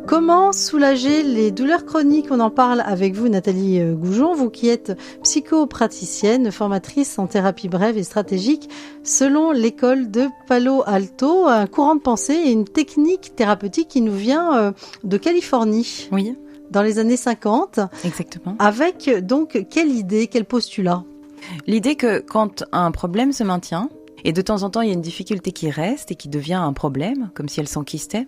Comment soulager les douleurs chroniques? On en parle avec vous, Nathalie Goujon, vous qui êtes psychopraticienne, formatrice en thérapie brève et stratégique selon l'école de Palo Alto, un courant de pensée et une technique thérapeutique qui nous vient de Californie. Oui. Dans les années 50. Exactement. Avec donc quelle idée, quel postulat? L'idée que quand un problème se maintient, et de temps en temps, il y a une difficulté qui reste et qui devient un problème, comme si elle s'enquistait.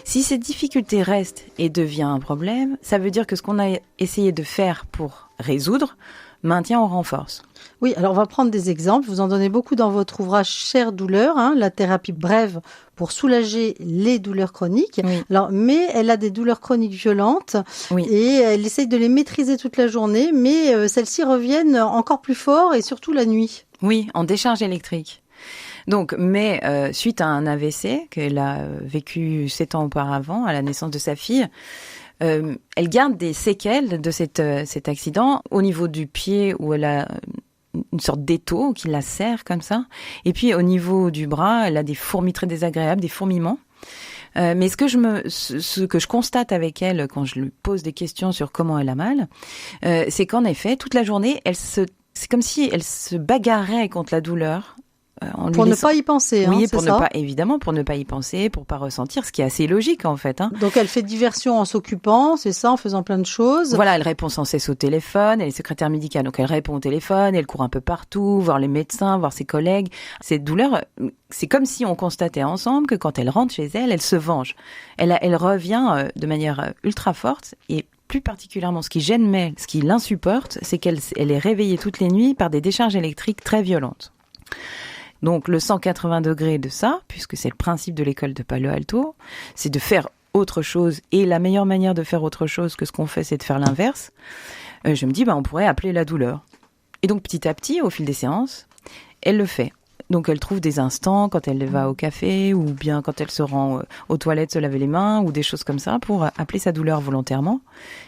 Si cette difficulté reste et devient un problème, ça veut dire que ce qu'on a essayé de faire pour résoudre maintient ou renforce. Oui, alors on va prendre des exemples. Vous en donnez beaucoup dans votre ouvrage Chère douleur, la thérapie brève pour soulager les douleurs chroniques. Oui. Alors, mais elle a des douleurs chroniques violentes et elle essaye de les maîtriser toute la journée, mais celles-ci reviennent encore plus fort et surtout la nuit. Oui, en décharge électrique. Donc, mais suite à un AVC qu'elle a vécu 7 ans auparavant, à la naissance de sa fille, elle garde des séquelles de cet accident au niveau du pied où elle a une sorte d'étau qui la serre comme ça. Et puis au niveau du bras, elle a des fourmis très désagréables, des fourmillements. Mais ce que je constate avec elle quand je lui pose des questions sur comment elle a mal, c'est qu'en effet, toute la journée, c'est comme si elle se bagarrait contre la douleur. Pour ne pas y penser, oui, c'est ça ? Évidemment, pour ne pas y penser, pour pas ressentir, ce qui est assez logique en fait. Donc elle fait diversion en s'occupant, c'est ça, en faisant plein de choses. Voilà, elle répond sans cesse au téléphone, elle est secrétaire médicale, donc elle répond au téléphone, elle court un peu partout, voir les médecins, voir ses collègues. Cette douleur, c'est comme si on constatait ensemble que quand elle rentre chez elle, elle se venge. Elle revient de manière ultra forte et plus particulièrement, ce qui gêne May, ce qui l'insupporte, c'est qu'elle est réveillée toutes les nuits par des décharges électriques très violentes. Donc le 180 degrés de ça, puisque c'est le principe de l'école de Palo Alto, c'est de faire autre chose. Et la meilleure manière de faire autre chose que ce qu'on fait, c'est de faire l'inverse. Je me dis, on pourrait appeler la douleur. Et donc petit à petit, au fil des séances, elle le fait. Donc elle trouve des instants quand elle va au café ou bien quand elle se rend aux toilettes se laver les mains ou des choses comme ça pour appeler sa douleur volontairement.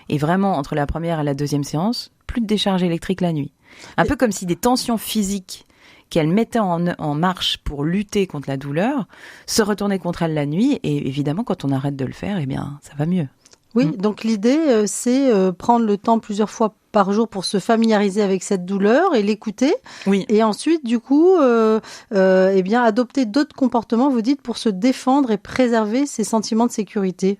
Et vraiment, entre la première et la deuxième séance, plus de décharge électrique la nuit. Un peu comme si des tensions physiques qu'elle mettait en marche pour lutter contre la douleur, se retourner contre elle la nuit, et évidemment, quand on arrête de le faire, ça va mieux. Oui, donc l'idée, c'est prendre le temps plusieurs fois par jour pour se familiariser avec cette douleur et l'écouter. Oui. Et ensuite, du coup, adopter d'autres comportements, vous dites, pour se défendre et préserver ses sentiments de sécurité.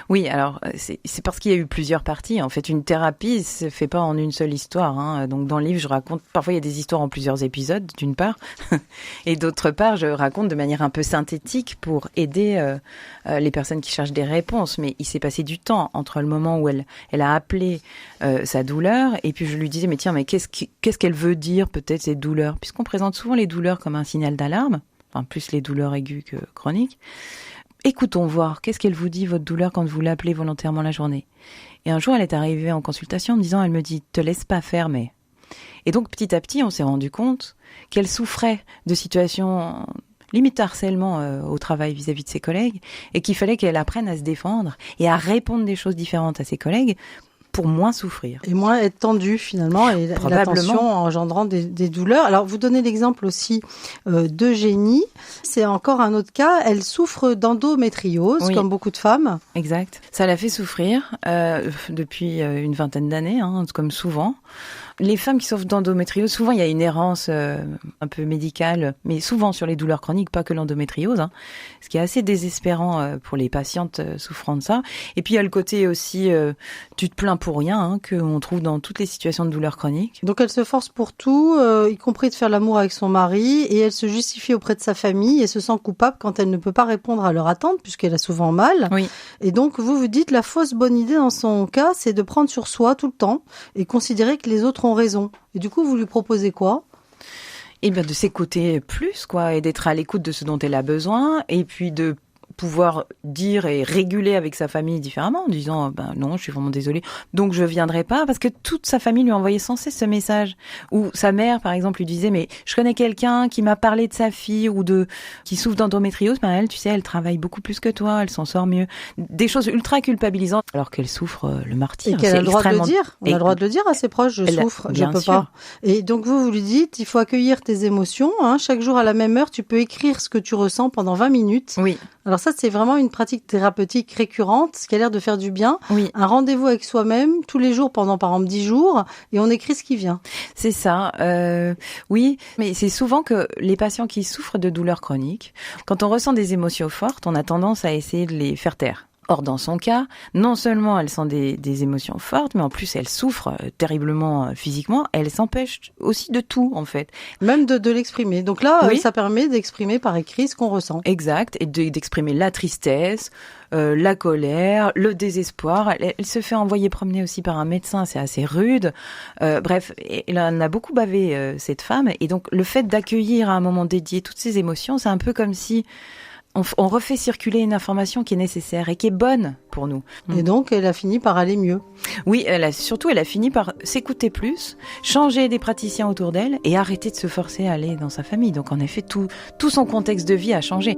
Oui, alors c'est parce qu'il y a eu plusieurs parties. En fait, une thérapie se fait pas en une seule histoire. Donc dans le livre, je raconte, parfois il y a des histoires en plusieurs épisodes, d'une part, et d'autre part, je raconte de manière un peu synthétique pour aider les personnes qui cherchent des réponses. Mais il s'est passé du temps entre le moment où elle a appelé sa douleur, et puis je lui disais, mais qu'est-ce qu'elle veut dire peut-être cette douleur, puisqu'on présente souvent les douleurs comme un signal d'alarme, enfin plus les douleurs aiguës que chroniques. Écoutons voir, qu'est-ce qu'elle vous dit, votre douleur, quand vous l'appelez volontairement la journée. Et un jour, elle est arrivée en consultation en me disant, elle me dit, te laisse pas faire, mais... Et donc, petit à petit, on s'est rendu compte qu'elle souffrait de situations limite harcèlement au travail vis-à-vis de ses collègues et qu'il fallait qu'elle apprenne à se défendre et à répondre des choses différentes à ses collègues pour moins souffrir. Et moins être tendue finalement, et la tension engendrant des douleurs. Alors vous donnez l'exemple aussi d'Eugénie, c'est encore un autre cas, elle souffre d'endométriose, comme beaucoup de femmes. Exact, ça l'a fait souffrir depuis une vingtaine d'années, comme souvent. Les femmes qui souffrent d'endométriose, souvent il y a une errance un peu médicale, mais souvent sur les douleurs chroniques, pas que l'endométriose, ce qui est assez désespérant pour les patientes souffrant de ça. Et puis il y a le côté aussi, tu te plains pour rien, qu'on trouve dans toutes les situations de douleurs chroniques. Donc elle se force pour tout, y compris de faire l'amour avec son mari, et elle se justifie auprès de sa famille et se sent coupable quand elle ne peut pas répondre à leur attente, puisqu'elle a souvent mal. Oui. Et donc vous dites, la fausse bonne idée dans son cas, c'est de prendre sur soi tout le temps et considérer que les autres ont raison. Et du coup, vous lui proposez quoi ? Eh bien, de s'écouter plus, et d'être à l'écoute de ce dont elle a besoin, et puis de pouvoir dire et réguler avec sa famille différemment en disant non, je suis vraiment désolée, donc je viendrai pas, parce que toute sa famille lui envoyait sans cesse ce message. Ou sa mère par exemple lui disait mais je connais quelqu'un qui m'a parlé de sa fille ou qui souffre d'endométriose, elle, tu sais, elle travaille beaucoup plus que toi, elle s'en sort mieux. Des choses ultra culpabilisantes alors qu'elle souffre le martyre. Et qu'elle a le droit de le dire. On a le droit de le dire à ses proches, je souffre, je peux pas. Et donc vous lui dites, il faut accueillir tes émotions, chaque jour à la même heure, tu peux écrire ce que tu ressens pendant 20 minutes. Oui. Alors ça, c'est vraiment une pratique thérapeutique récurrente, ce qui a l'air de faire du bien. Oui. Un rendez-vous avec soi-même, tous les jours pendant, par exemple, 10 jours, et on écrit ce qui vient. C'est ça, oui, mais c'est souvent que les patients qui souffrent de douleurs chroniques, quand on ressent des émotions fortes, on a tendance à essayer de les faire taire. Or, dans son cas, non seulement elle sent des émotions fortes, mais en plus elle souffre terriblement physiquement, elle s'empêche aussi de tout, en fait. Même de l'exprimer. Donc là, ça permet d'exprimer par écrit ce qu'on ressent. Exact, et d'exprimer la tristesse, la colère, le désespoir. Elle se fait envoyer promener aussi par un médecin, c'est assez rude. Bref, elle en a beaucoup bavé, cette femme, et donc le fait d'accueillir à un moment dédié toutes ces émotions, c'est un peu comme si on refait circuler une information qui est nécessaire et qui est bonne pour nous. Et donc, elle a fini par aller mieux. Oui, elle a fini par s'écouter plus, changer des praticiens autour d'elle et arrêter de se forcer à aller dans sa famille. Donc, en effet, tout son contexte de vie a changé.